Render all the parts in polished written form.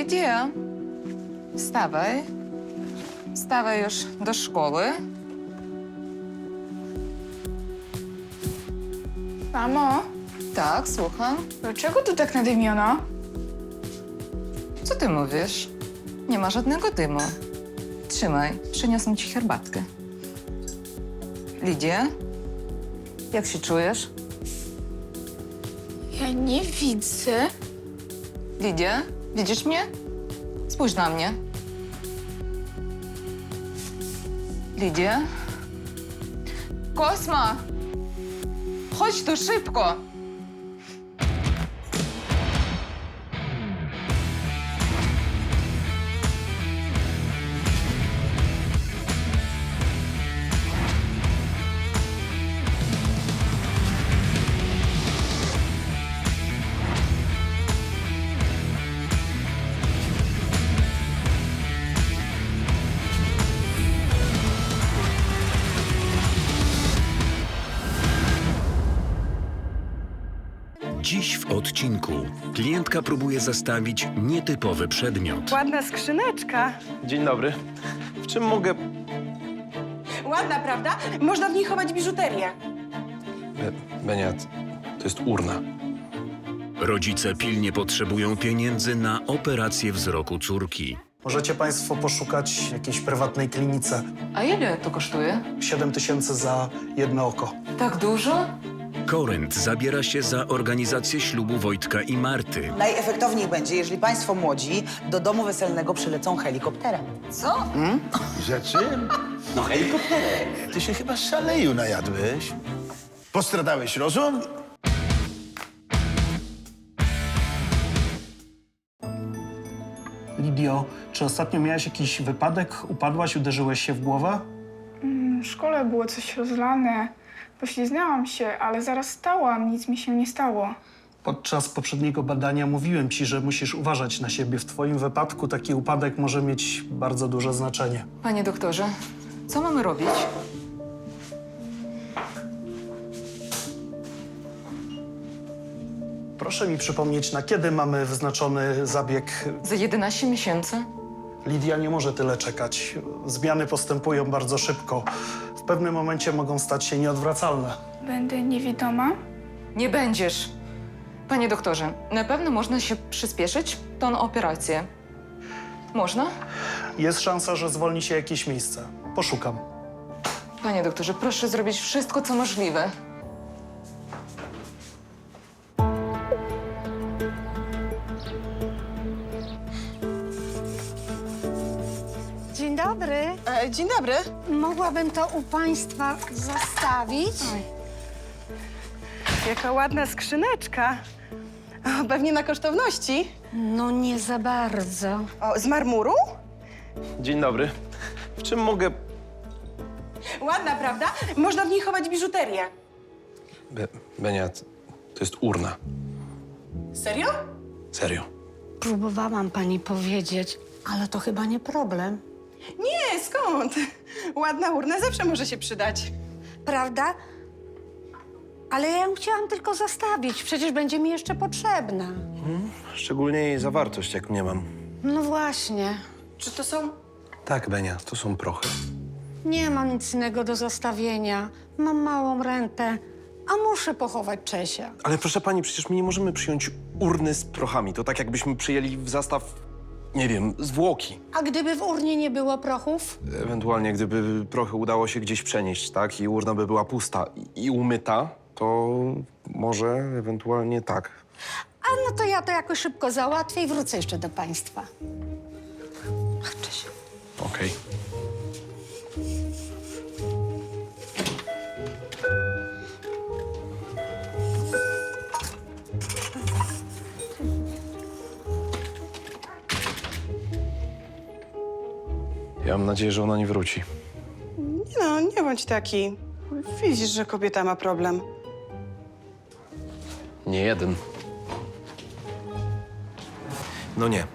Lidia, wstawaj. Wstawaj już do szkoły. Mamo, Tak, słucham. dlaczego tu tak nadymiono? Co ty mówisz? Nie ma żadnego dymu. Trzymaj, przyniosę ci herbatkę. Lidia, jak się czujesz? Ja nie widzę. Lidia, widzisz mnie? Spójrz na mnie. Lidia? Kosma! Chodź tu szybko! Dziś w odcinku klientka próbuje zastawić nietypowy przedmiot. Ładna skrzyneczka. Dzień dobry. W czym mogę... Ładna, prawda? Można w niej chować biżuterię. Beniat, to jest urna. Rodzice pilnie potrzebują pieniędzy na operację wzroku córki. Możecie Państwo poszukać jakiejś prywatnej klinice. A ile to kosztuje? 7 000 za jedno oko. Tak dużo? Korynt zabiera się za organizację ślubu Wojtka i Marty. Najefektowniej będzie, jeżeli państwo młodzi do domu weselnego przylecą helikopterem. Co? Rzeczy? No helikopterem. Ty się chyba szaleju najadłeś. Postradałeś rozum? Lidio, czy ostatnio miałaś jakiś wypadek? Upadłaś, uderzyłeś się w głowę? W szkole było coś rozlane. Pośliznęłam się, ale zaraz stałam. Nic mi się nie stało. Podczas poprzedniego badania mówiłem ci, że musisz uważać na siebie. W twoim wypadku taki upadek może mieć bardzo duże znaczenie. Panie doktorze, co mamy robić? Proszę mi przypomnieć, na kiedy mamy wyznaczony zabieg. Za 11 miesięcy? Lidia nie może tyle czekać. Zmiany postępują bardzo szybko. W pewnym momencie mogą stać się nieodwracalne. Będę niewidoma? Nie będziesz. Panie doktorze, na pewno można się przyspieszyć tą operację. Można? Jest szansa, że zwolni się jakieś miejsce. Poszukam. Panie doktorze, proszę zrobić wszystko, co możliwe. Dzień dobry. Dzień dobry. Mogłabym to u państwa zostawić? Jaka ładna skrzyneczka. O, pewnie na kosztowności. No nie za bardzo. O, z marmuru? Dzień dobry. W czym mogę... Ładna, prawda? Można w niej chować biżuterię. Beniat, to jest urna. Serio? Serio. Próbowałam pani powiedzieć, ale to chyba nie problem. Nie, skąd? Ładna urna zawsze może się przydać. Prawda? Ale ja ją chciałam tylko zostawić. Przecież będzie mi jeszcze potrzebna. Szczególnie jej zawartość, jak nie mam. No właśnie. Czy to są... Tak, Benia, to są prochy. Nie mam nic innego do zostawienia. Mam małą rentę, a muszę pochować Czesia. Ale proszę pani, przecież my nie możemy przyjąć urny z prochami. To tak, jakbyśmy przyjęli w zastaw, nie wiem, zwłoki. A gdyby w urnie nie było prochów? Ewentualnie, gdyby prochy udało się gdzieś przenieść, tak? I urna by była pusta i umyta, to może ewentualnie tak. A no to ja to jakoś szybko załatwię i wrócę jeszcze do państwa. Cześć. Okej. Ja mam nadzieję, że ona nie wróci. No, nie bądź taki. Widzisz, że kobieta ma problem. Nie jeden. No nie.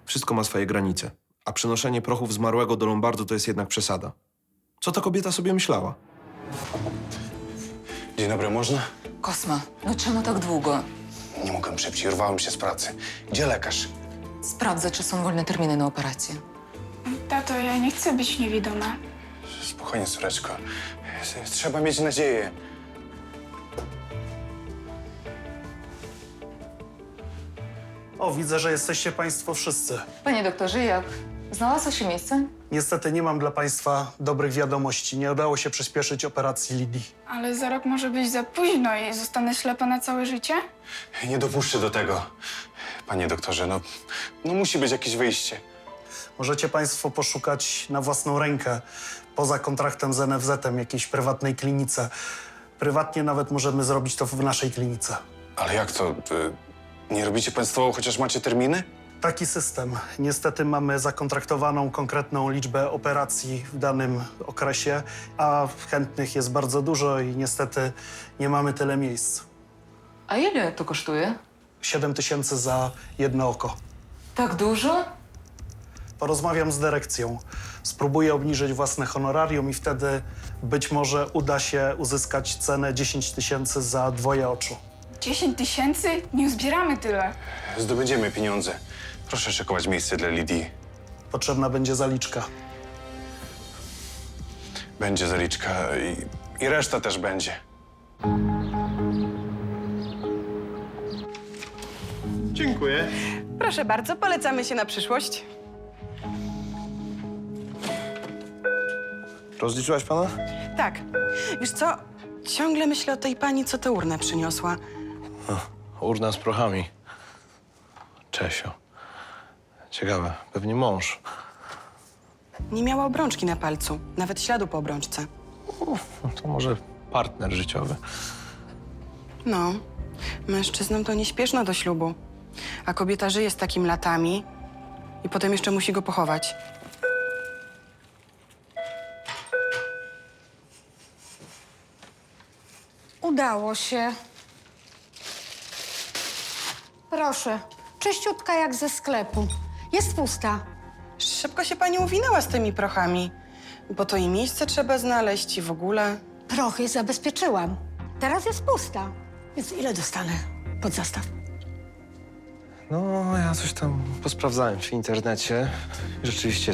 Wszystko ma swoje granice. A przenoszenie prochów zmarłego do Lombardu to jest jednak przesada. Co ta kobieta sobie myślała? Dzień dobry, można? Kosma, no czemu tak długo? Nie mogłem szybciej, urwałem się z pracy. Gdzie lekarz? Sprawdzę, czy są wolne terminy na operację. Tato, ja nie chcę być niewidoma. Spokojnie, córeczko. Trzeba mieć nadzieję. O, widzę, że jesteście państwo wszyscy. Panie doktorze, jak? Znalazło się miejsce? Niestety nie mam dla państwa dobrych wiadomości. Nie udało się przyspieszyć operacji Lidii. Ale za rok może być za późno i zostanę ślepa na całe życie? Nie dopuszczę do tego. Panie doktorze, no musi być jakieś wyjście. Możecie państwo poszukać na własną rękę, poza kontraktem z NFZ-em, jakiejś prywatnej klinice. Prywatnie nawet możemy zrobić to w naszej klinice. Ale jak to? Nie robicie państwo, chociaż macie terminy? Taki system. Niestety mamy zakontraktowaną konkretną liczbę operacji w danym okresie, a chętnych jest bardzo dużo i niestety nie mamy tyle miejsc. A ile to kosztuje? 7 000 za jedno oko. Tak dużo? Porozmawiam z dyrekcją. Spróbuję obniżyć własne honorarium i wtedy być może uda się uzyskać cenę 10 000 za dwoje oczu. 10 000? Nie uzbieramy tyle. Zdobędziemy pieniądze. Proszę szykować miejsce dla Lidii. Potrzebna będzie zaliczka. Będzie zaliczka i reszta też będzie. Dziękuję. Proszę bardzo, polecamy się na przyszłość. Rozliczyłaś pana? Tak. Wiesz co? Ciągle myślę o tej pani, co tę urnę przyniosła. Urna z prochami. Czesio. Ciekawe, pewnie mąż. Nie miała obrączki na palcu, nawet śladu po obrączce. No to może partner życiowy. No, mężczyznom to nieśpieszno do ślubu. A kobieta żyje z takim latami i potem jeszcze musi go pochować. Udało się. Proszę, czyściutka jak ze sklepu. Jest pusta. Szybko się pani uwinęła z tymi prochami, bo to i miejsce trzeba znaleźć i w ogóle. Prochy zabezpieczyłam. Teraz jest pusta. Więc ile dostanę pod zastaw? No, ja coś tam posprawdzałem w internecie. Rzeczywiście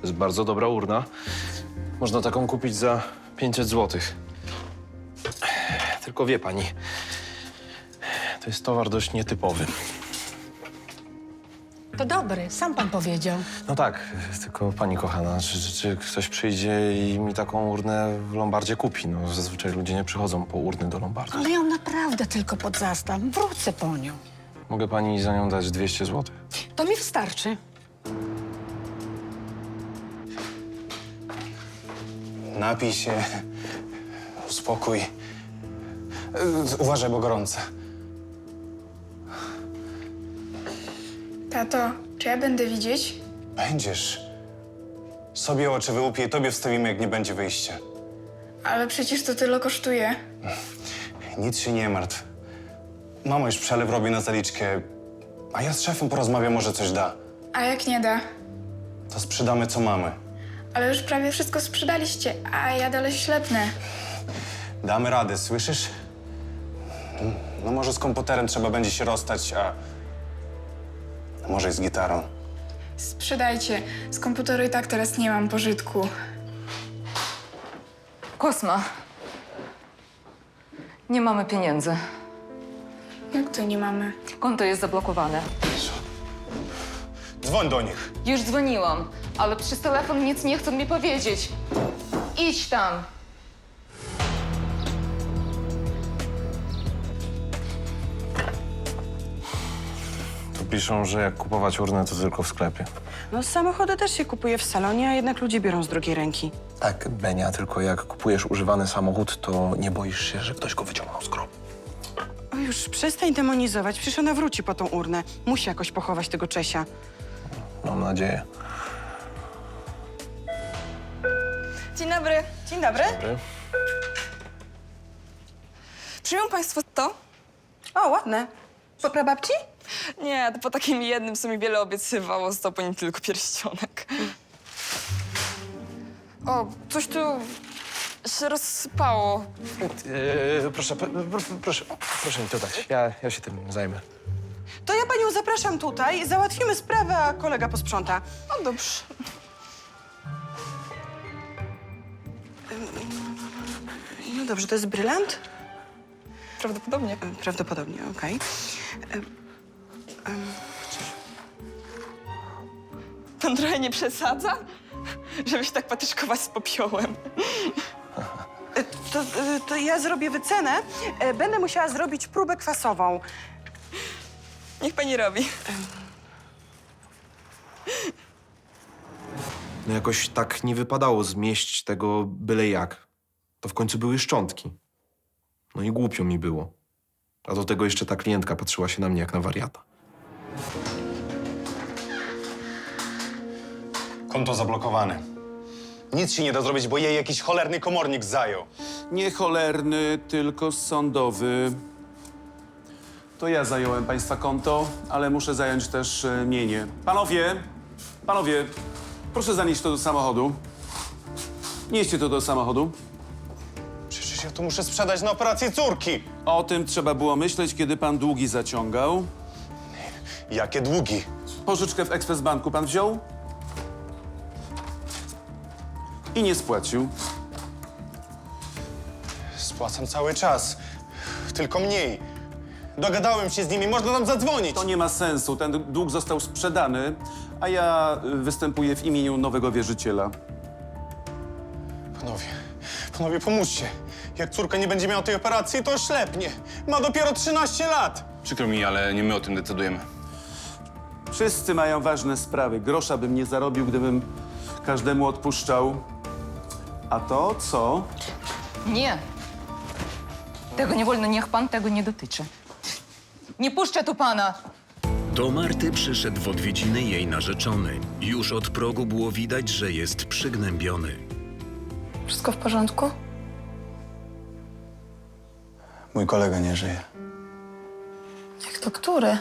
jest bardzo dobra urna. Można taką kupić za 500 zł. Tylko wie pani, to jest towar dość nietypowy. To dobry, sam pan powiedział. No tak, tylko pani kochana, czy ktoś przyjdzie i mi taką urnę w Lombardzie kupi? No zazwyczaj ludzie nie przychodzą po urny do Lombardu. Ale ją naprawdę tylko pod zastaw. Wrócę po nią. Mogę pani za nią dać 200 zł. To mi wystarczy. Napij się. Uspokój. Uważaj, bo gorące. Tato, czy ja będę widzieć? Będziesz. Sobie oczy wyłupię i tobie wstawimy, jak nie będzie wyjścia. Ale przecież to tyle kosztuje. Nic się nie martw. Mama już przelew robi na zaliczkę, a ja z szefem porozmawiam, może coś da. A jak nie da? To sprzedamy, co mamy. Ale już prawie wszystko sprzedaliście, a ja dalej ślepnę. Damy radę, słyszysz? No może z komputerem trzeba będzie się rozstać, a może i z gitarą. Sprzedajcie. Z komputeru i tak teraz nie mam pożytku. Kosma. Nie mamy pieniędzy. Jak to nie mamy? Konto jest zablokowane. Dzwoń do nich. Już dzwoniłam, ale przez telefon nic nie chcą mi powiedzieć. Idź tam. Tu piszą, że jak kupować urnę, to tylko w sklepie. No samochody też się kupuje w salonie, a jednak ludzie biorą z drugiej ręki. Tak, Benia, tylko jak kupujesz używany samochód, to nie boisz się, że ktoś go wyciągnął z grobu. O, już przestań demonizować, przecież ona wróci po tą urnę. Musi jakoś pochować tego Czesia. Mam nadzieję. Dzień dobry. Dzień dobry. Dobry. Przyjmą państwo to? O, ładne. Po prababci? Nie, to po takim jednym, co mi wiele obiecywało, został po nim tylko pierścionek. O, coś tu się rozsypało. Proszę mi to dać. Ja się tym zajmę. To ja panią zapraszam tutaj, załatwimy sprawę, a kolega posprząta. No dobrze. No dobrze, to jest brylant? Prawdopodobnie. Prawdopodobnie, okej. Pan trochę nie przesadza? Żeby się tak patyczkować z popiołem. To ja zrobię wycenę. Będę musiała zrobić próbę kwasową. Niech pani robi. No jakoś tak nie wypadało zmieść tego byle jak. To w końcu były szczątki. No i głupio mi było. A do tego jeszcze ta klientka patrzyła się na mnie jak na wariata. Konto zablokowane. Nic się nie da zrobić, bo jej jakiś cholerny komornik zajął. Nie cholerny, tylko sądowy. To ja zająłem państwa konto, ale muszę zająć też mienie. Panowie, proszę zanieść to do samochodu. Nieście to do samochodu. Przecież ja to muszę sprzedać na operację córki. O tym trzeba było myśleć, kiedy pan długi zaciągał. Jakie długi? Pożyczkę w Ekspresbanku pan wziął i nie spłacił. Spłacam cały czas. Tylko mniej. Dogadałem się z nimi, można tam zadzwonić. To nie ma sensu. Ten dług został sprzedany, a ja występuję w imieniu nowego wierzyciela. Panowie, pomóżcie. Jak córka nie będzie miała tej operacji, to oślepnie. Ma dopiero 13 lat. Przykro mi, ale nie my o tym decydujemy. Wszyscy mają ważne sprawy. Grosza bym nie zarobił, gdybym każdemu odpuszczał. A to co? Nie. Tego nie wolno, niech pan tego nie dotyczy. Nie puszczę tu pana! Do Marty przyszedł w odwiedziny jej narzeczony. Już od progu było widać, że jest przygnębiony. Wszystko w porządku? Mój kolega nie żyje. Jak to który?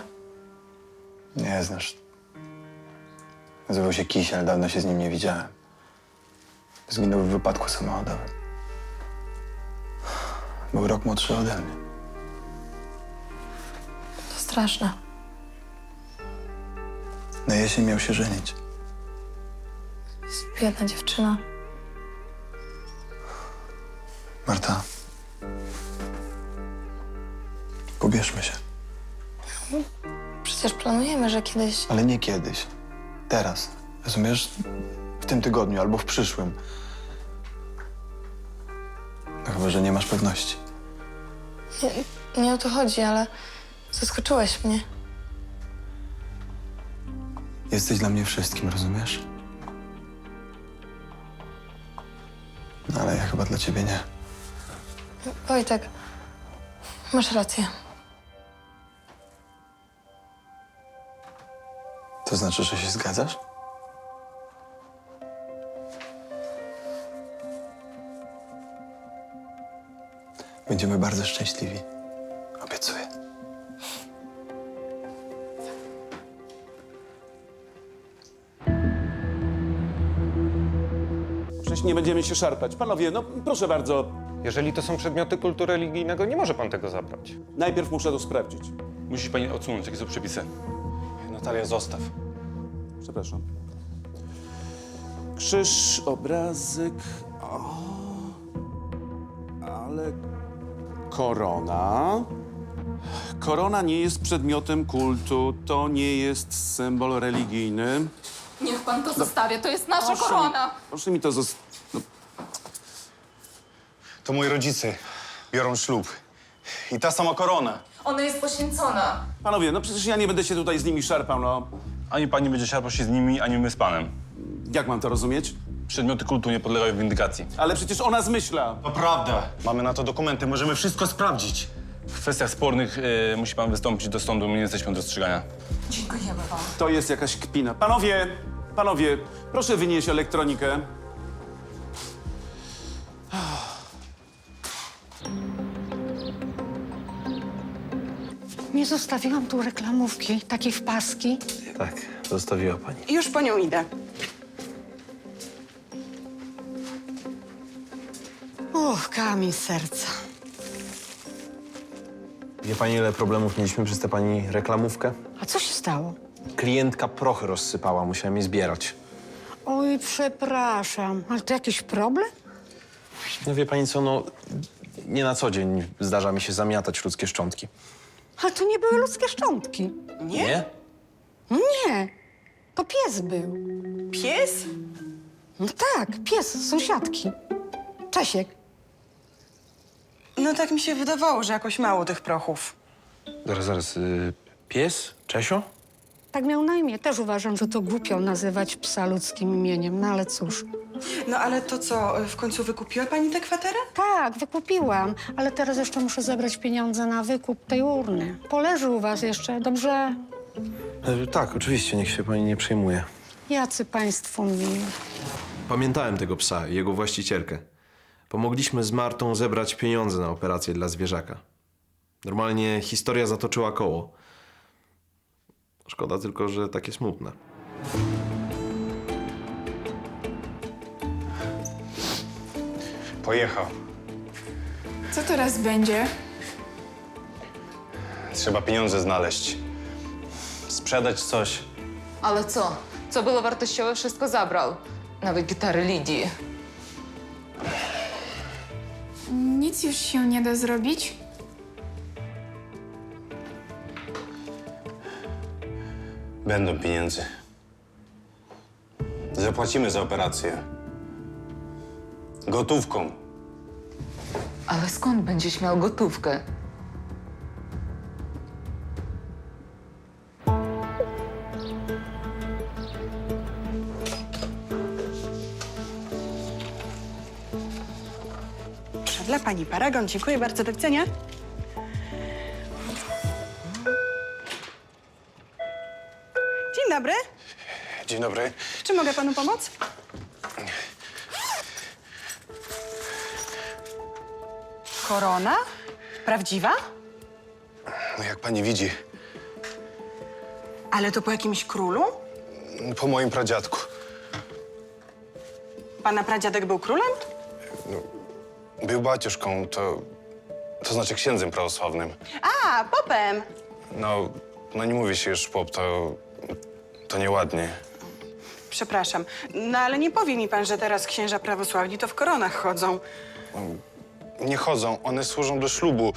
Nie znasz. Nazywał się Kisiel, dawno się z nim nie widziałem. Zginął w wypadku samochodowym. Był rok młodszy ode mnie. To straszne. Na jesień miał się żenić. Jest biedna dziewczyna. Marta. Pobierzmy się. Przecież planujemy, że kiedyś... Ale nie kiedyś. Teraz. Rozumiesz? W tym tygodniu albo w przyszłym. No chyba, że nie masz pewności. Nie o to chodzi, ale zaskoczyłeś mnie. Jesteś dla mnie wszystkim, rozumiesz? No ale ja chyba dla ciebie nie. Wojtek, masz rację. To znaczy, że się zgadzasz? Będziemy bardzo szczęśliwi. Obiecuję. Przecież nie będziemy się szarpać. Panowie, no proszę bardzo. Jeżeli to są przedmioty kultu religijnego, nie może pan tego zabrać. Najpierw muszę to sprawdzić. Musisz pani odsunąć, jakie są przepisy. Natalia, zostaw. Przepraszam. Krzyż, obrazek. O, ale korona. Korona nie jest przedmiotem kultu, to nie jest symbol religijny. Niech pan to zostawia, to jest nasza Proszę korona! Proszę mi to zostawić. No, To moi rodzice biorą ślub. I ta sama korona. Ona jest poświęcona. panowie, no przecież ja nie będę się tutaj z nimi szarpał, no. Ani pani będzie szarpał się z nimi, ani my z panem. Jak mam to rozumieć? Przedmioty kultu nie podlegają windykacji. Ale przecież ona zmyśla. To prawda. Mamy na to dokumenty, możemy wszystko sprawdzić. W kwestiach spornych musi pan wystąpić do sądu, my nie jesteśmy do rozstrzygania. Dziękujemy wam. To jest jakaś kpina. Panowie, proszę wynieść elektronikę. Nie zostawiłam tu reklamówki, takiej wpaski. Tak, zostawiła pani. Już po nią idę. Uch, kamień z serca. Wie pani, ile problemów mieliśmy przez tę pani reklamówkę? A co się stało? Klientka prochy rozsypała, musiałem je zbierać. Oj, przepraszam, ale to jakiś problem? No wie pani co, no nie na co dzień zdarza mi się zamiatać ludzkie szczątki. Ale to nie były ludzkie szczątki. Nie? Nie, to pies był. Pies? No tak, pies z sąsiadki. Czesiek. No tak mi się wydawało, że jakoś mało tych prochów. Zaraz, pies? Czesio? Tak miał na imię. Też uważam, że to głupio nazywać psa ludzkim imieniem, no ale cóż. No ale to co, w końcu wykupiła pani tę kwaterę? Tak, wykupiłam, ale teraz jeszcze muszę zebrać pieniądze na wykup tej urny. Poleży u was jeszcze, dobrze? Tak, oczywiście, niech się pani nie przejmuje. Jacy państwo mili. Pamiętałem tego psa i jego właścicielkę. Pomogliśmy z Martą zebrać pieniądze na operację dla zwierzaka. Normalnie historia zatoczyła koło. Szkoda tylko, że takie smutne. Pojechał. Co teraz będzie? Trzeba pieniądze znaleźć. Sprzedać coś. Ale co? Co było wartościowe, wszystko zabrał. Nawet gitary Lidii. Nic już się nie da zrobić? Będą pieniądze. Zapłacimy za operację. Gotówką. Ale skąd będziesz miał gotówkę? Dla pani paragon, dziękuję bardzo, do widzenia. Dzień dobry. Dzień dobry. Czy mogę panu pomóc? Korona? Prawdziwa? No jak pani widzi, Ale to po jakimś królu? po moim pradziadku. Pana pradziadek był królem? Był baciuszką, to znaczy księdzem prawosławnym. A, popem. No nie mówi się już pop, to nieładnie. Przepraszam, no ale nie powie mi pan, że teraz księża prawosławni to w koronach chodzą. Nie chodzą, one służą do ślubu.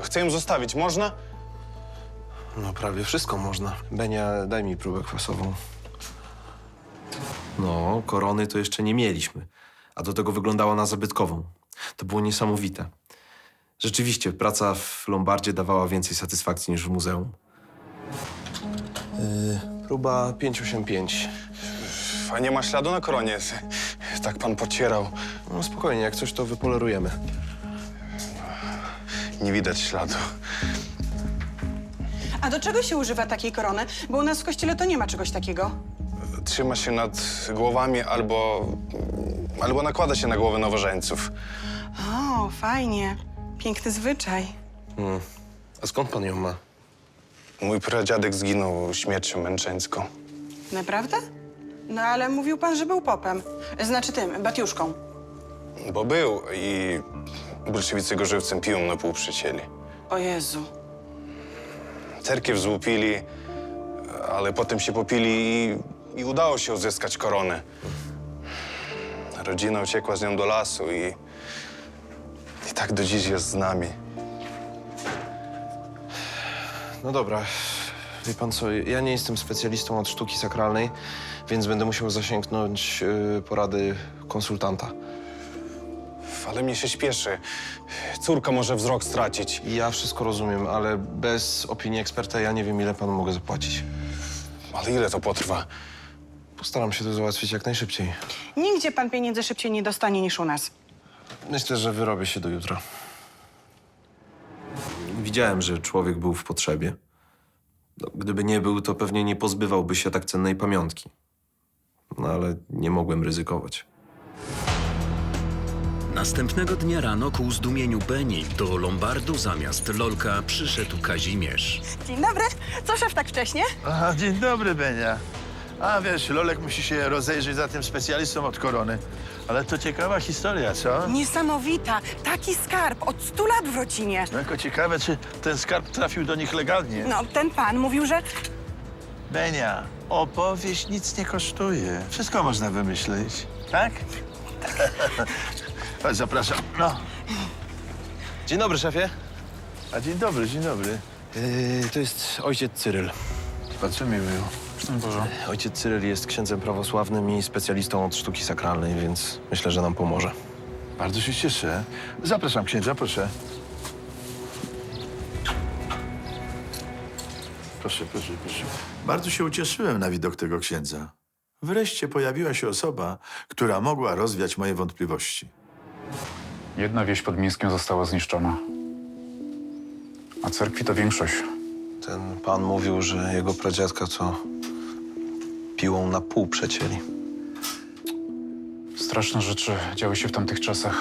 Chcę ją zostawić, można? No prawie wszystko można. Benia, daj mi próbę kwasową. No, korony to jeszcze nie mieliśmy. A do tego wyglądała na zabytkową. To było niesamowite. Rzeczywiście, praca w Lombardzie dawała więcej satysfakcji niż w muzeum. Próba 585. A nie ma śladu na koronie. Tak pan pocierał. No spokojnie, jak coś to wypolerujemy. Nie widać śladu. A do czego się używa takiej korony? Bo u nas w kościele to nie ma czegoś takiego. Trzyma się nad głowami albo nakłada się na głowy nowożeńców. O, fajnie. Piękny zwyczaj. A skąd pan ją ma? Mój pradziadek zginął śmiercią męczeńską. Naprawdę? No ale mówił pan, że był popem. Znaczy tym, batiuszką. Bo był i bolszewicy go żywcem piłą na pół przycięli. O Jezu. Cerkiew złupili, ale potem się popili i udało się uzyskać koronę. Rodzina uciekła z nią do lasu i tak do dziś jest z nami. No dobra, wie pan co, ja nie jestem specjalistą od sztuki sakralnej, więc będę musiał zasięgnąć porady konsultanta. Ale mnie się śpieszy. Córka może wzrok stracić. Ja wszystko rozumiem, ale bez opinii eksperta ja nie wiem, ile panu mogę zapłacić. Ale ile to potrwa? Postaram się to załatwić jak najszybciej. Nigdzie pan pieniędzy szybciej nie dostanie niż u nas. Myślę, że wyrobię się do jutra. Widziałem, że człowiek był w potrzebie. No, gdyby nie był, to pewnie nie pozbywałby się tak cennej pamiątki. No ale nie mogłem ryzykować. Następnego dnia rano ku zdumieniu Beni do Lombardu zamiast Lolka przyszedł Kazimierz. Dzień dobry. Co szef tak wcześnie? Aha, dzień dobry, Benia. A wiesz, Lolek musi się rozejrzeć za tym specjalistą od korony. Ale to ciekawa historia, co? Niesamowita. Taki skarb od 100 lat w Rocinie. No tylko ciekawe, czy ten skarb trafił do nich legalnie. No, ten pan mówił, że... Benia, opowieść nic nie kosztuje. Wszystko można wymyślić, tak? Chodź, zapraszam. No. Dzień dobry, szefie. A dzień dobry, dzień dobry. To jest ojciec Cyryl. Bardzo mi miło. Ojciec Cyryl jest księdzem prawosławnym i specjalistą od sztuki sakralnej, więc myślę, że nam pomoże. Bardzo się cieszę. Zapraszam księdza, proszę. Proszę, proszę, proszę. Bardzo się ucieszyłem na widok tego księdza. Wreszcie pojawiła się osoba, która mogła rozwiać moje wątpliwości. Jedna wieś pod Mińskiem została zniszczona. A cerkwi to większość. Ten pan mówił, że jego pradziadka to piłą na pół przecięli. Straszne rzeczy działy się w tamtych czasach.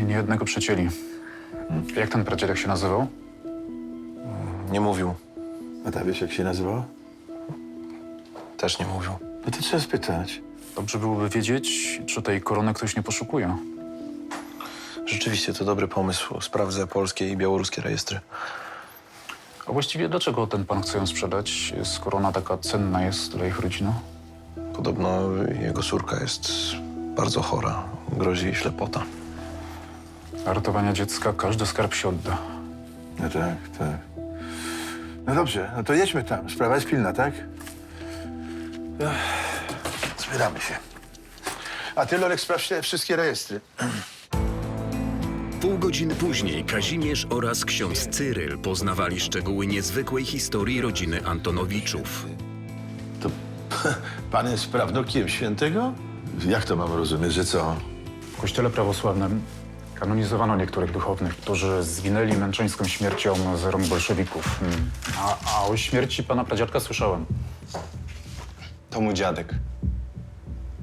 I niejednego przecięli. Jak ten pradziadek się nazywał? Nie mówił. A ta wieś jak się nazywała? Też nie mówił. No to trzeba spytać. Dobrze byłoby wiedzieć, czy tej korony ktoś nie poszukuje. Rzeczywiście to dobry pomysł. Sprawdzę polskie i białoruskie rejestry. A właściwie dlaczego ten pan chce ją sprzedać, skoro ona taka cenna jest dla ich rodziny? Podobno jego córka jest bardzo chora. Grozi jej ślepota. Dla ratowania dziecka każdy skarb się odda. No tak, tak. No dobrze, no to jedźmy tam. Sprawa jest pilna, tak? Zbieramy się. A ty, Lorek, sprawdź te wszystkie rejestry. Pół godziny później Kazimierz oraz ksiądz Cyryl poznawali szczegóły niezwykłej historii rodziny Antonowiczów. To pan jest prawnukiem świętego? Jak to mam rozumieć, że co? W kościele prawosławnym kanonizowano niektórych duchownych, którzy zginęli męczeńską śmiercią z rąk bolszewików. A o śmierci pana pradziadka słyszałem. To mój dziadek.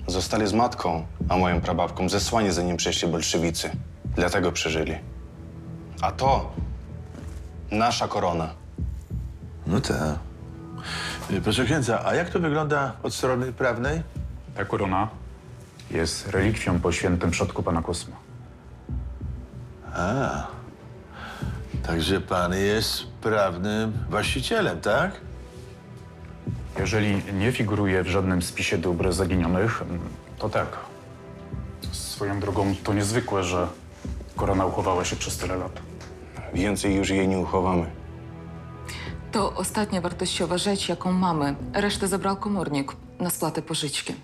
Zostali z matką, a moją prababką zesłani, zanim przyszli bolszewicy. Dlatego przeżyli. A to nasza korona. No tak. Proszę księdza, a jak to wygląda od strony prawnej? Ta korona jest relikwią po świętym przodku pana Kosma. A, także pan jest prawnym właścicielem, tak? Jeżeli nie figuruje w żadnym spisie dóbr zaginionych, to tak. Swoją drogą to niezwykłe, że korona uchowała się przez tyle lat. Więcej już jej nie uchowamy. To ostatnia wartościowa rzecz, jaką mamy. Resztę zabrał komornik na spłatę pożyczki.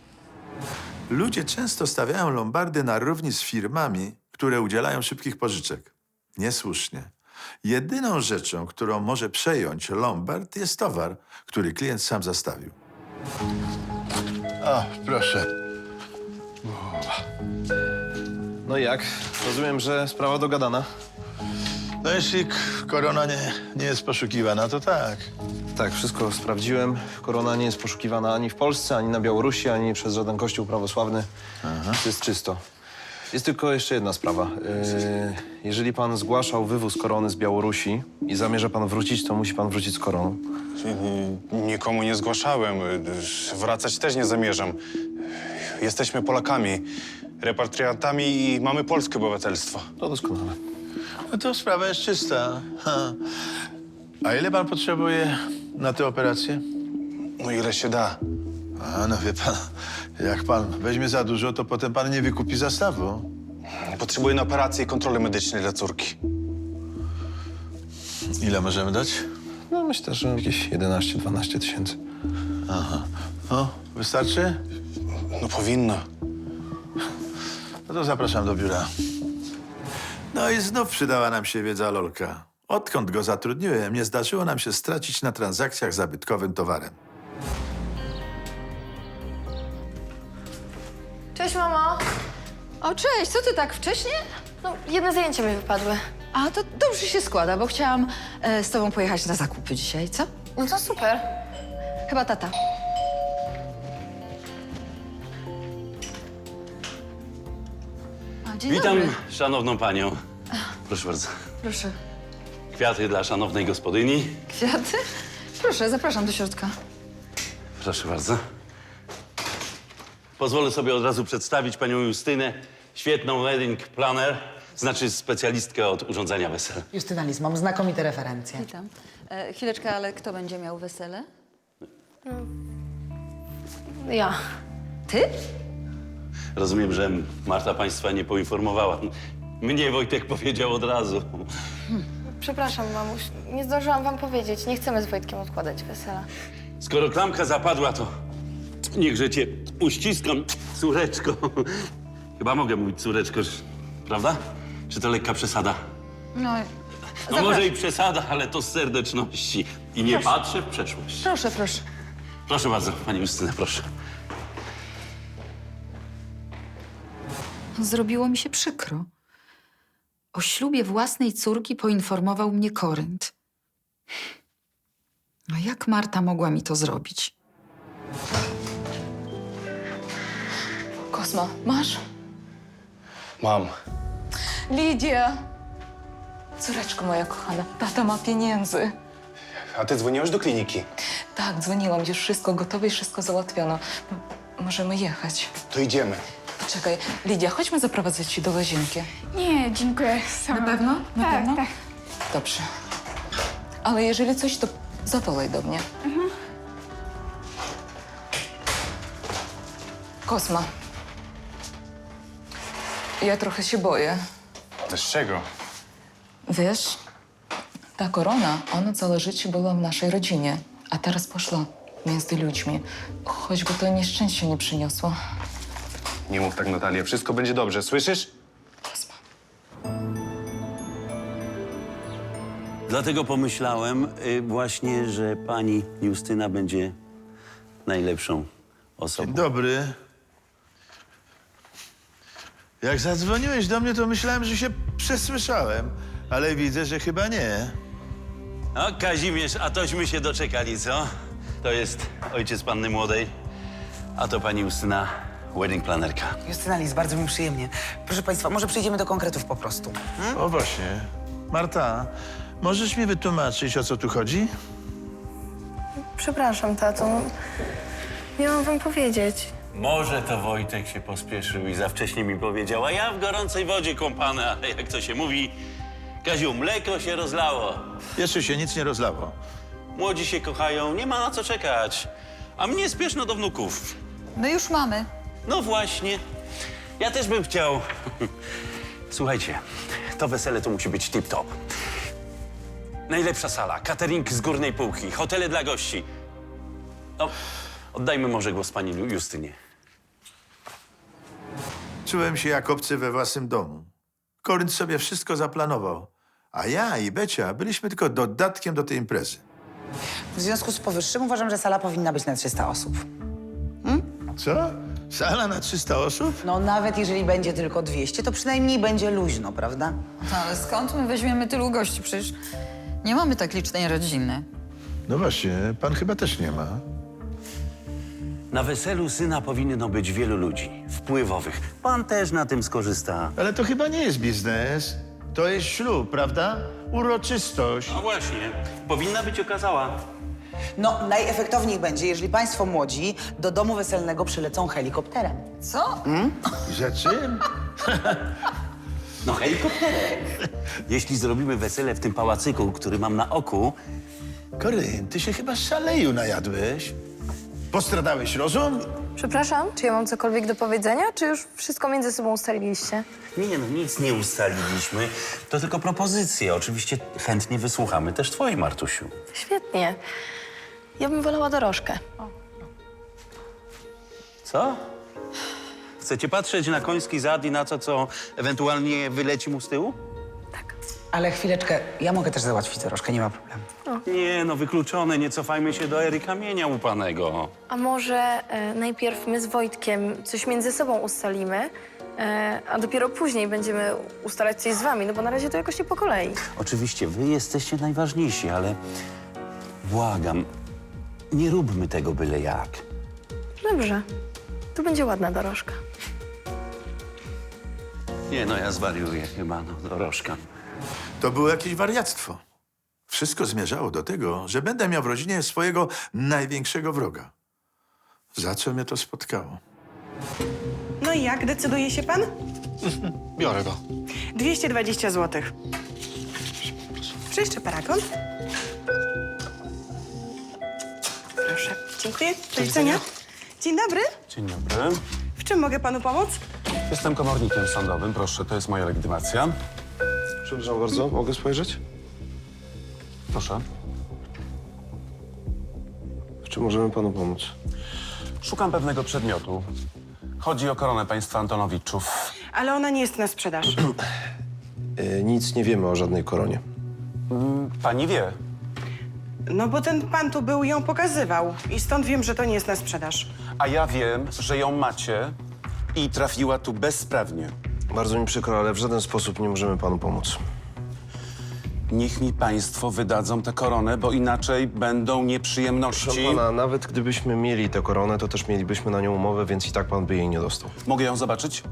Ludzie często stawiają lombardy na równi z firmami, które udzielają szybkich pożyczek. Niesłusznie. Jedyną rzeczą, którą może przejąć lombard, jest towar, który klient sam zastawił. O, proszę. No i jak? Rozumiem, że sprawa dogadana. No jeśli korona nie jest poszukiwana, to tak. Tak, wszystko sprawdziłem. Korona nie jest poszukiwana ani w Polsce, ani na Białorusi, ani przez żaden kościół prawosławny. To jest czysto. Jest tylko jeszcze jedna sprawa. Jeżeli pan zgłaszał wywóz korony z Białorusi i zamierza pan wrócić, to musi pan wrócić z koroną. Nikomu nie zgłaszałem. Wracać też nie zamierzam. Jesteśmy Polakami, repatriantami i mamy polskie obywatelstwo. To doskonale. No to sprawa jest czysta. Ha. A ile pan potrzebuje na tę operację? No ile się da. A, no wie pan, jak pan weźmie za dużo, to potem pan nie wykupi zastawu. Potrzebuję na operację i kontroli medycznej dla córki. Ile możemy dać? No myślę, że jakieś 11-12 tysięcy. Aha. O, wystarczy? No powinno. No to zapraszam do biura. No i znów przydała nam się wiedza Lolka. Odkąd go zatrudniłem, nie zdarzyło nam się stracić na transakcjach zabytkowym towarem. Cześć, mamo. O, cześć, co ty tak wcześnie? No, jedne zajęcia mi wypadły. A, to dobrze się składa, bo chciałam z tobą pojechać na zakupy dzisiaj, co? No to super. Chyba tata. A, dzień Witam dobry. szanowną panią. Proszę bardzo. Proszę. Kwiaty dla szanownej gospodyni. Kwiaty? Proszę, zapraszam do środka. Proszę bardzo. Pozwolę sobie od razu przedstawić panią Justynę, świetną wedding planner, znaczy specjalistkę od urządzania wesel. Justyna Lis, mam znakomite referencje. Witam. Chwileczkę, ale kto będzie miał wesele? Ja. Ty? Rozumiem, że Marta państwa nie poinformowała. Mnie Wojtek powiedział od razu. Przepraszam, mamuś. Nie zdążyłam wam powiedzieć. Nie chcemy z Wojtkiem odkładać wesela. Skoro klamka zapadła, to niechże cię uściskam, córeczko. Chyba mogę mówić córeczko, prawda? Czy to lekka przesada? No, No może i przesada, ale to z serdeczności. I nie patrzę w przeszłość. proszę, proszę. Proszę bardzo, pani Justyna, proszę. Zrobiło mi się przykro. O ślubie własnej córki poinformował mnie Korynt. A jak Marta mogła mi to zrobić? Kosma, masz? Mam. Lidia! Córeczko moja kochana, tata ma pieniędzy. A ty dzwoniłaś do kliniki? Tak, dzwoniłam, już wszystko gotowe i wszystko załatwiono. Możemy jechać. To idziemy. Poczekaj, Lidia, chodźmy zaprowadzać cię do łazienki. Nie, dziękuję. Sama. Na pewno? Na Tak, pewno? tak. Dobrze. Ale jeżeli coś, to zawołaj do mnie. Kosma. Ja trochę się boję. Z czego? Wiesz, ta korona, ona całe życie była w naszej rodzinie, a teraz poszła między ludźmi. Choćby to nieszczęście nie przyniosło. Nie mów tak, Natalia. Wszystko będzie dobrze, słyszysz? Dlatego pomyślałem właśnie, że pani Justyna będzie najlepszą osobą. Dobry. Jak zadzwoniłeś do mnie, to myślałem, że się przesłyszałem, ale widzę, że chyba nie. No, Kazimierz, a tośmy się doczekali, co? To jest ojciec panny młodej, a to pani Justyna, wedding planerka. Justyna Lis, bardzo mi przyjemnie. Proszę państwa, może przejdziemy do konkretów po prostu. O właśnie. Marta, możesz mi wytłumaczyć, o co tu chodzi? Przepraszam, tato. Miałam wam powiedzieć. Może to Wojtek się pospieszył i za wcześnie mi powiedział, a ja w gorącej wodzie kąpany, ale jak to się mówi, Kaziu, mleko się rozlało. Jeszcze się nic nie rozlało. Młodzi się kochają, nie ma na co czekać. A mnie spieszno do wnuków. My już mamy. No właśnie. Ja też bym chciał. Słuchajcie, to wesele to musi być tip-top. Najlepsza sala, catering z górnej półki, hotele dla gości. No, oddajmy może głos pani Justynie. Czułem się jak obcy we własnym domu. Korynt sobie wszystko zaplanował, a ja i Becia byliśmy tylko dodatkiem do tej imprezy. W związku z powyższym uważam, że sala powinna być na 300 osób. Co? Sala na 300 osób? No nawet jeżeli będzie tylko 200, to przynajmniej będzie luźno, prawda? Ale skąd my weźmiemy tylu gości? Przecież nie mamy tak licznej rodziny. No właśnie, pan chyba też nie ma. Na weselu syna powinno być wielu ludzi, wpływowych. Pan też na tym skorzysta. Ale to chyba nie jest biznes. To jest ślub, prawda? Uroczystość. No właśnie, powinna być okazała. No, najefektowniej będzie, jeżeli państwo młodzi do domu weselnego przylecą helikopterem. Co? Że czym? No helikopterem. Jeśli zrobimy wesele w tym pałacyku, który mam na oku, Koryn, ty się chyba szaleju najadłeś. Postradałeś rozum? Przepraszam, czy ja mam cokolwiek do powiedzenia, czy już wszystko między sobą ustaliliście? nie, no nic nie ustaliliśmy. To tylko propozycje. Oczywiście chętnie wysłuchamy też twojej, Martusiu. Świetnie. Ja bym wolała dorożkę. Co? Chcecie patrzeć na koński zad i na to, co ewentualnie wyleci mu z tyłu? Ale chwileczkę, ja mogę też załatwić dorożkę, nie ma problemu. Nie, no wykluczone. Nie cofajmy się do ery kamienia łupanego. A może najpierw my z Wojtkiem coś między sobą ustalimy, a dopiero później będziemy ustalać coś z wami, no bo na razie to jakoś nie po kolei. Oczywiście, wy jesteście najważniejsi, ale błagam, nie róbmy tego byle jak. Dobrze. Tu będzie ładna dorożka. Nie, no ja zwariuję chyba, no dorożka. To było jakieś wariactwo. Wszystko zmierzało do tego, że będę miał w rodzinie swojego największego wroga. Za co mnie to spotkało? No i jak? Decyduje się pan? Biorę go. 220 zł. Jeszcze paragon. Proszę. Dziękuję. Do widzenia. Dzień dobry. Dzień dobry. W czym mogę panu pomóc? Jestem komornikiem sądowym. Proszę, to jest moja legitymacja. Przepraszam bardzo, mogę spojrzeć? Proszę. W czym możemy panu pomóc? Szukam pewnego przedmiotu. Chodzi o koronę państwa Antonowiczów. Ale ona nie jest na sprzedaż. Nic nie wiemy o żadnej koronie. Pani wie. No bo ten pan tu był i ją pokazywał. I stąd wiem, że to nie jest na sprzedaż. A ja wiem, że ją macie i trafiła tu bezprawnie. Bardzo mi przykro, ale w żaden sposób nie możemy panu pomóc. Niech mi państwo wydadzą tę koronę, bo inaczej będą nieprzyjemności. Proszę pana, nawet gdybyśmy mieli tę koronę, to też mielibyśmy na nią umowę, więc i tak pan by jej nie dostał. Mogę ją zobaczyć?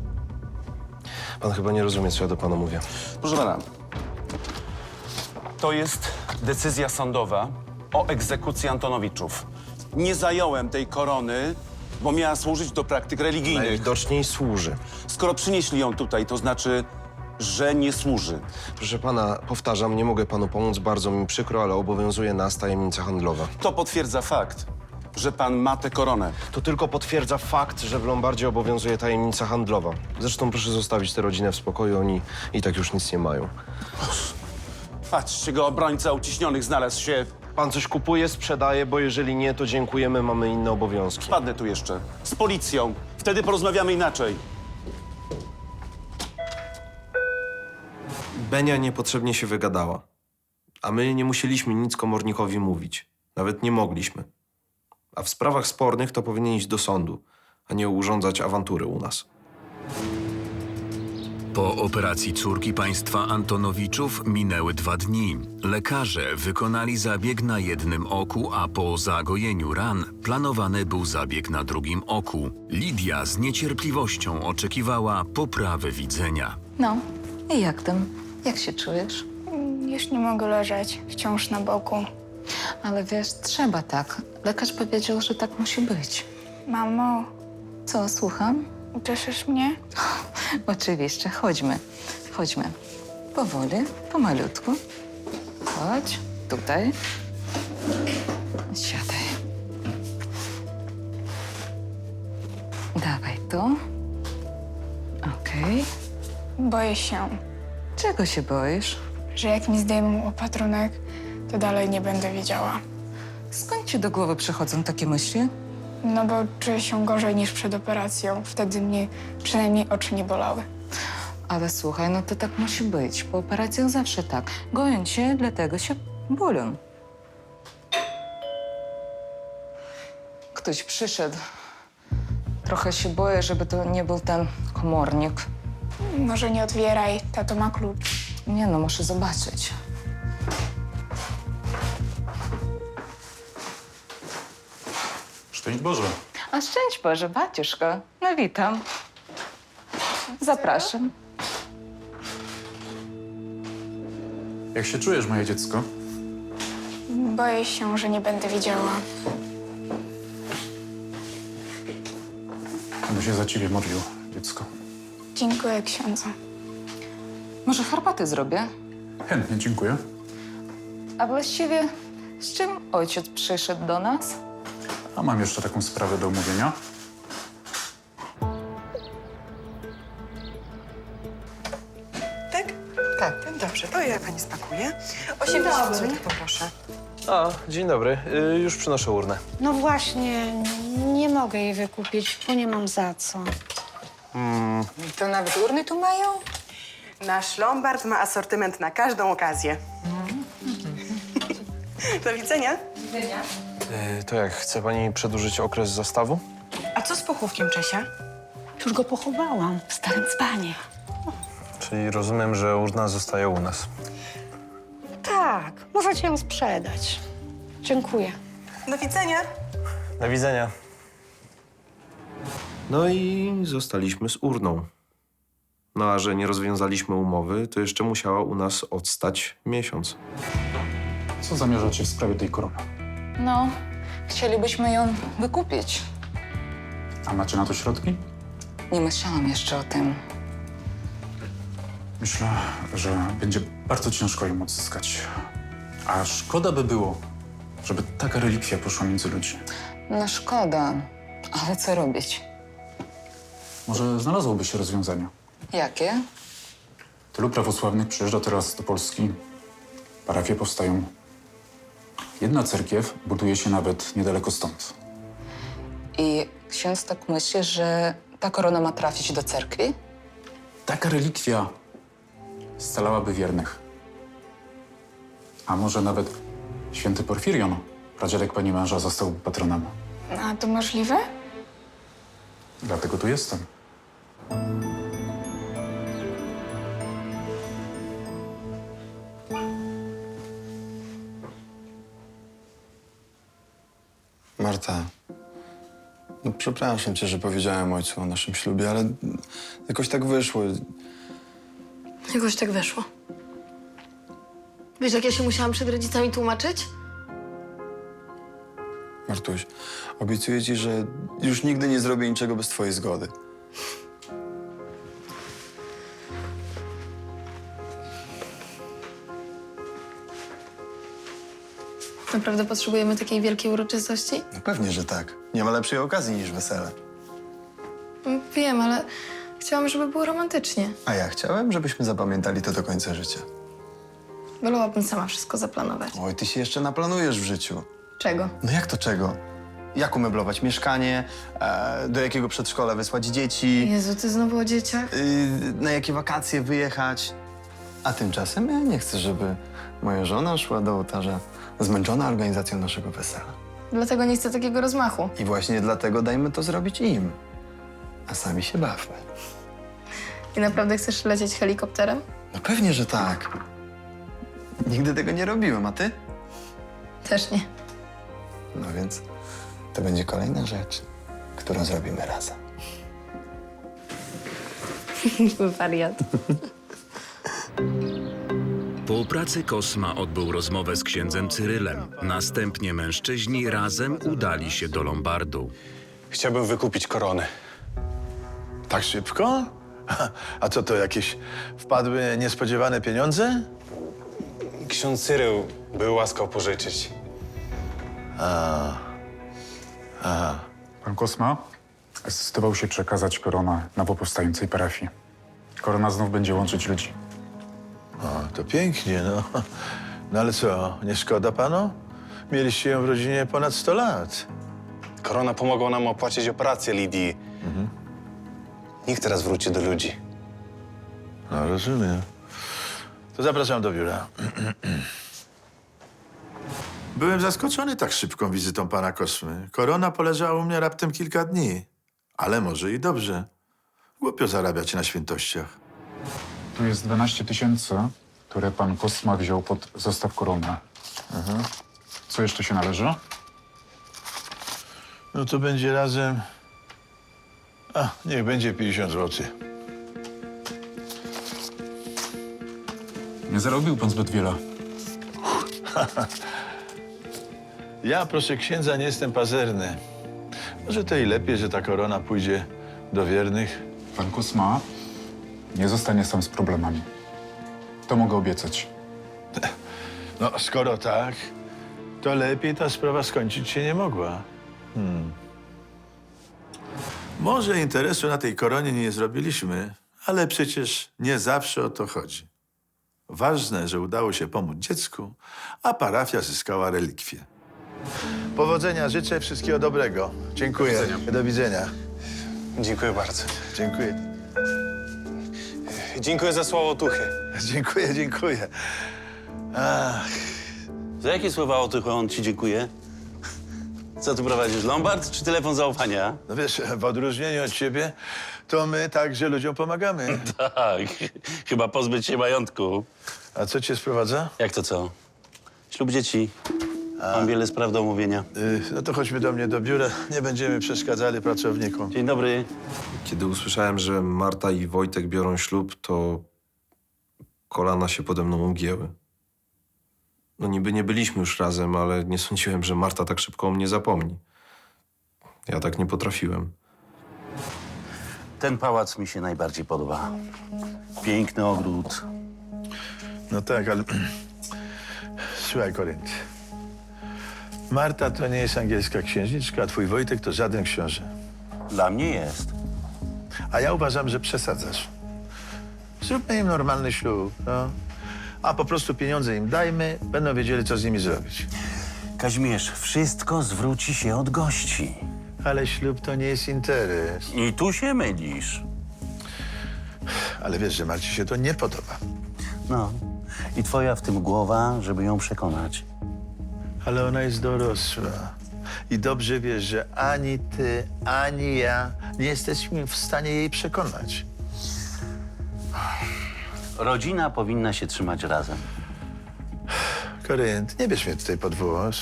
Pan chyba nie rozumie, co ja do pana mówię. Proszę pana, to jest decyzja sądowa o egzekucji Antonowiczów. Nie zająłem tej korony, bo miała służyć do praktyk religijnych. Najwidoczniej służy. Skoro przynieśli ją tutaj, to znaczy, że nie służy. Proszę pana, powtarzam, nie mogę panu pomóc, bardzo mi przykro, ale obowiązuje nas tajemnica handlowa. To potwierdza fakt, że pan ma tę koronę. To tylko potwierdza fakt, że w Lombardzie obowiązuje tajemnica handlowa. Zresztą proszę zostawić tę rodzinę w spokoju, oni i tak już nic nie mają. Patrzcie, go obrońca uciśnionych znalazł się. Pan coś kupuje, sprzedaje, bo jeżeli nie, to dziękujemy, mamy inne obowiązki. Wpadnę tu jeszcze. Z policją. Wtedy porozmawiamy inaczej. Benia niepotrzebnie się wygadała. A my nie musieliśmy nic komornikowi mówić. Nawet nie mogliśmy. A w sprawach spornych to powinien iść do sądu, a nie urządzać awantury u nas. Po operacji córki państwa Antonowiczów minęły 2 dni. Lekarze wykonali zabieg na jednym oku, a po zagojeniu ran planowany był zabieg na drugim oku. Lidia z niecierpliwością oczekiwała poprawy widzenia. No, i jak tam? Jak się czujesz? Już nie mogę leżeć, wciąż na boku. Ale wiesz, trzeba tak. Lekarz powiedział, że tak musi być. Mamo, Co, słucham? uczeszysz mnie? Oczywiście, chodźmy. Chodźmy. Powoli, pomalutku. Chodź, tutaj. Siadaj. Dawaj tu. Okej. Boję się, Czego się boisz? że jak mi zdejmą opatrunek, to dalej nie będę wiedziała. Skąd ci do głowy przychodzą takie myśli? No bo czuję się gorzej niż przed operacją. Wtedy mnie przynajmniej oczy nie bolały. Ale słuchaj, no to tak musi być. Po operacjach zawsze tak. Goją cię, dlatego się bolą. Ktoś przyszedł. Trochę się boję, żeby to nie był ten komornik. Może nie otwieraj, tato ma klucz. Nie no, muszę zobaczyć. Szczęść Boże. A szczęść Boże, baciuszko. No witam. Zapraszam. Jak się czujesz, moje dziecko? Boję się, że nie będę wiedziała. Będę się za ciebie modlił, dziecko. Dziękuję, księdzu. Może herbatę zrobię? Chętnie, dziękuję. A właściwie z czym ojciec przyszedł do nas? A mam jeszcze taką sprawę do omówienia. Tak? Tak. Dobrze, to ja pani spakuję. 80 zł poproszę. A, dzień dobry. Już przynoszę urnę. No właśnie, nie mogę jej wykupić, bo nie mam za co. To nawet urny tu mają? Nasz Lombard ma asortyment na każdą okazję. Do widzenia. To jak, chce pani przedłużyć okres zastawu? A co z pochówkiem Czesia? Już go pochowałam w starym dzbanie. Czyli rozumiem, że urna zostaje u nas. Tak, możecie ją sprzedać. Dziękuję. Do widzenia. Do widzenia. No i zostaliśmy z urną. No a że nie rozwiązaliśmy umowy, to jeszcze musiała u nas odstać miesiąc. Co zamierzacie w sprawie tej korony? No, chcielibyśmy ją wykupić. A macie na to środki? Nie myślałam jeszcze o tym. Myślę, że będzie bardzo ciężko ją odzyskać. A szkoda by było, żeby taka relikwia poszła między ludzi. No szkoda, ale co robić? Może znalazłoby się rozwiązanie. Jakie? Tylu prawosławnych przyjeżdża teraz do Polski. Parafie powstają. Jedna cerkiew buduje się nawet niedaleko stąd. I ksiądz tak myśli, że ta korona ma trafić do cerkwi? Taka relikwia scalałaby wiernych. A może nawet święty Porfirion, pradziadek pani męża, został patronem. A to możliwe? Dlatego tu jestem. Marta, no przepraszam cię, że powiedziałem ojcu o naszym ślubie, ale jakoś tak wyszło. Jakoś tak weszło. Wiesz, jak ja się musiałam przed rodzicami tłumaczyć? Martuś, obiecuję ci, że już nigdy nie zrobię niczego bez twojej zgody. Naprawdę potrzebujemy takiej wielkiej uroczystości? No pewnie, że tak. Nie ma lepszej okazji niż wesele. Wiem, ale chciałam, żeby było romantycznie. A ja chciałem, żebyśmy zapamiętali to do końca życia. Wolałabym sama wszystko zaplanować. Oj, ty się jeszcze naplanujesz w życiu. Czego? No jak to czego? Jak umeblować mieszkanie, do jakiego przedszkola wysłać dzieci, Jezu, ty znowu o dzieciach? na jakie wakacje wyjechać. A tymczasem ja nie chcę, żeby moja żona szła do ołtarza zmęczona organizacją naszego wesela. Dlatego nie chcę takiego rozmachu. I właśnie dlatego dajmy to zrobić im, a sami się bawmy. I naprawdę chcesz lecieć helikopterem? No pewnie, że tak. Nigdy tego nie robiłem, a ty? Też nie. No więc to będzie kolejna rzecz, którą zrobimy razem. Wariat. Po pracy Kosma odbył rozmowę z księdzem Cyrylem. Następnie mężczyźni razem udali się do Lombardu. Chciałbym wykupić koronę. Tak szybko? A co to, jakieś wpadły niespodziewane pieniądze? Ksiądz Cyrył był łaskaw pożyczyć. Aha. Pan Kosma zdecydował się przekazać koronę nowo powstającej parafii. Korona znów będzie łączyć ludzi. O, to pięknie, no. No ale co, nie szkoda panu? Mieliście ją w rodzinie ponad 100 lat. Korona pomogła nam opłacić operację Lidii. Niech teraz wróci do ludzi. No, rozumiem. To zapraszam do biura. Byłem zaskoczony tak szybką wizytą pana Kosmy. Korona poleżała u mnie raptem kilka dni. Ale może i dobrze. Głupio zarabiać na świętościach. Tu jest 12 000, które pan Kosma wziął pod zostaw koronę. Co jeszcze się należy? No to będzie razem... niech będzie 50 zł. Nie zarobił pan zbyt wiele. Ja, proszę księdza, nie jestem pazerny. Może to i lepiej, że ta korona pójdzie do wiernych. Pan Kosma nie zostanie sam z problemami. To mogę obiecać. No, skoro tak, to lepiej ta sprawa skończyć się nie mogła. Może interesu na tej koronie nie zrobiliśmy, ale przecież nie zawsze o to chodzi. Ważne, że udało się pomóc dziecku, a parafia zyskała relikwię. Powodzenia życzę, wszystkiego dobrego. Dziękuję. Do widzenia. Dziękuję bardzo. Dziękuję. Dziękuję za słowo otuchy. Dziękuję. Ach, Za jakie słowa otuchy on ci dziękuję? Co tu prowadzisz, Lombard czy telefon zaufania? no wiesz, w odróżnieniu od ciebie, to my także ludziom pomagamy. Tak, chyba pozbyć się majątku. A co cię sprowadza? Jak to co? Ślub dzieci. Mam wiele spraw do omówienia. No to chodźmy do mnie do biura. Nie będziemy przeszkadzali pracownikom. Dzień dobry. Kiedy usłyszałem, że Marta i Wojtek biorą ślub, to kolana się pode mną ugięły. No niby nie byliśmy już razem, ale nie sądziłem, że Marta tak szybko o mnie zapomni. Ja tak nie potrafiłem. Ten pałac mi się najbardziej podoba. Piękny ogród. No tak, ale... Słuchaj, Korynt. Marta to nie jest angielska księżniczka, a twój Wojtek to żaden książę. Dla mnie jest. A ja uważam, że przesadzasz. Zróbmy im normalny ślub, no. A po prostu pieniądze im dajmy, będą wiedzieli, co z nimi zrobić. Kazimierz, wszystko zwróci się od gości. Ale ślub to nie jest interes. I tu się mylisz. Ale wiesz, że Marcie się to nie podoba. No. I twoja w tym głowa, żeby ją przekonać. Ale ona jest dorosła. I dobrze wiesz, że ani ty, ani ja nie jesteśmy w stanie jej przekonać. Rodzina powinna się trzymać razem. Korynt, nie bierz mnie tutaj pod włos.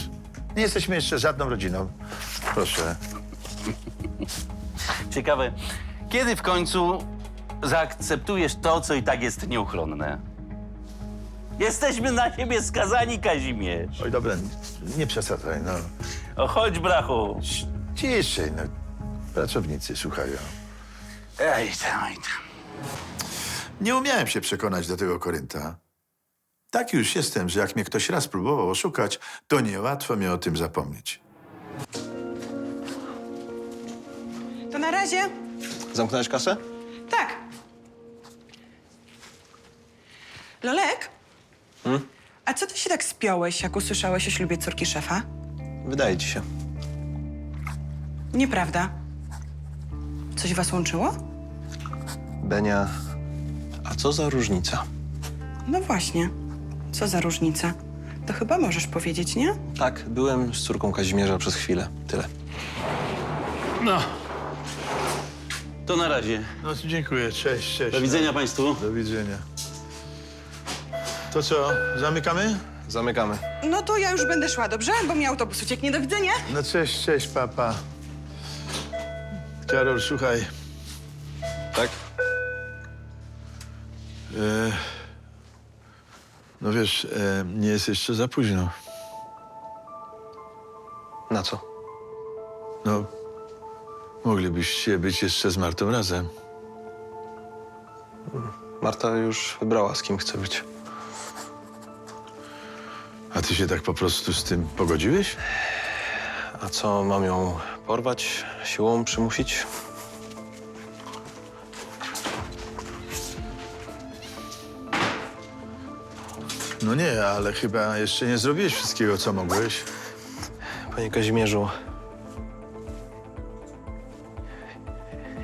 Nie jesteśmy jeszcze żadną rodziną. Proszę. Ciekawe, kiedy w końcu zaakceptujesz to, co i tak jest nieuchronne? Jesteśmy na siebie skazani, Kazimierz. Oj, dobra, nie przesadzaj, no. O, chodź, brachu. Ciszej, no. Pracownicy słuchają. Ej, tam. Nie umiałem się przekonać do tego Korynta. Tak już jestem, że jak mnie ktoś raz próbował oszukać, to niełatwo mnie o tym zapomnieć. To na razie. Zamknąłeś kasę? Tak. Lolek? A co ty się tak spiąłeś, jak usłyszałeś o ślubie córki szefa? Wydaje ci się. Nieprawda. Coś was łączyło? Benia, a co za różnica? No właśnie. Co za różnica? To chyba możesz powiedzieć, nie? Tak, byłem z córką Kazimierza przez chwilę. Tyle. No. To na razie. No, dziękuję, cześć. Do widzenia państwu. Do widzenia. To co, zamykamy? Zamykamy. No to ja już będę szła, dobrze? Bo mi autobus ucieknie. Do widzenia. No cześć, papa. Karol, słuchaj. Tak? No wiesz, nie jest jeszcze za późno. Na co? No, moglibyście być jeszcze z Martą razem. Marta już wybrała, z kim chce być. A ty się tak po prostu z tym pogodziłeś? A co, mam ją porwać, siłą przymusić? No nie, ale chyba jeszcze nie zrobiłeś wszystkiego, co mogłeś. Panie Kazimierzu,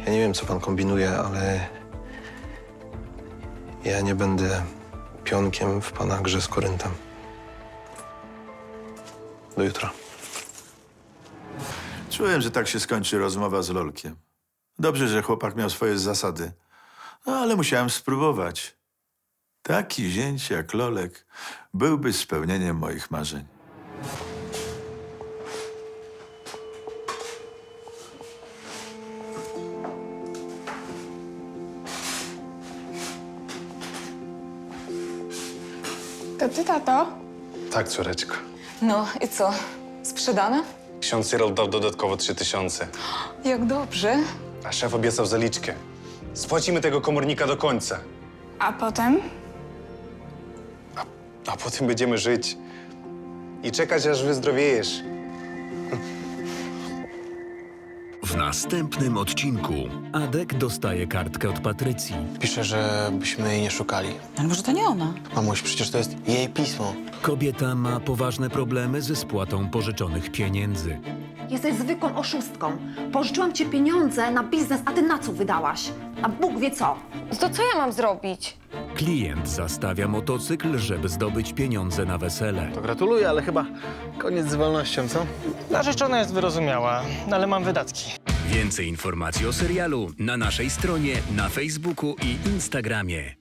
ja nie wiem, co pan kombinuje, ale ja nie będę pionkiem w pana grze z Koryntem. Do jutra. Czułem, że tak się skończy rozmowa z Lolkiem. Dobrze, że chłopak miał swoje zasady. No, ale musiałem spróbować. Taki zięć jak Lolek byłby spełnieniem moich marzeń. To ty, tato? Tak, córeczko. No i co? Sprzedane? Ksiądz Cyril dał dodatkowo 3000. Jak dobrze. A szef obiecał zaliczkę. Spłacimy tego komornika do końca. A potem? A potem będziemy żyć i czekać, aż wyzdrowiejesz. W następnym odcinku Adek dostaje kartkę od Patrycji. Pisze, żebyśmy jej nie szukali. Ale może to nie ona? Mamuś, przecież to jest jej pismo. Kobieta ma poważne problemy ze spłatą pożyczonych pieniędzy. Jesteś zwykłą oszustką. Pożyczyłam ci pieniądze na biznes, a ty na co wydałaś? A Bóg wie co. To co ja mam zrobić? Klient zastawia motocykl, żeby zdobyć pieniądze na wesele. To gratuluję, ale chyba koniec z wolnością, co? Narzeczona jest wyrozumiała, ale mam wydatki. Więcej informacji o serialu na naszej stronie, na Facebooku i Instagramie.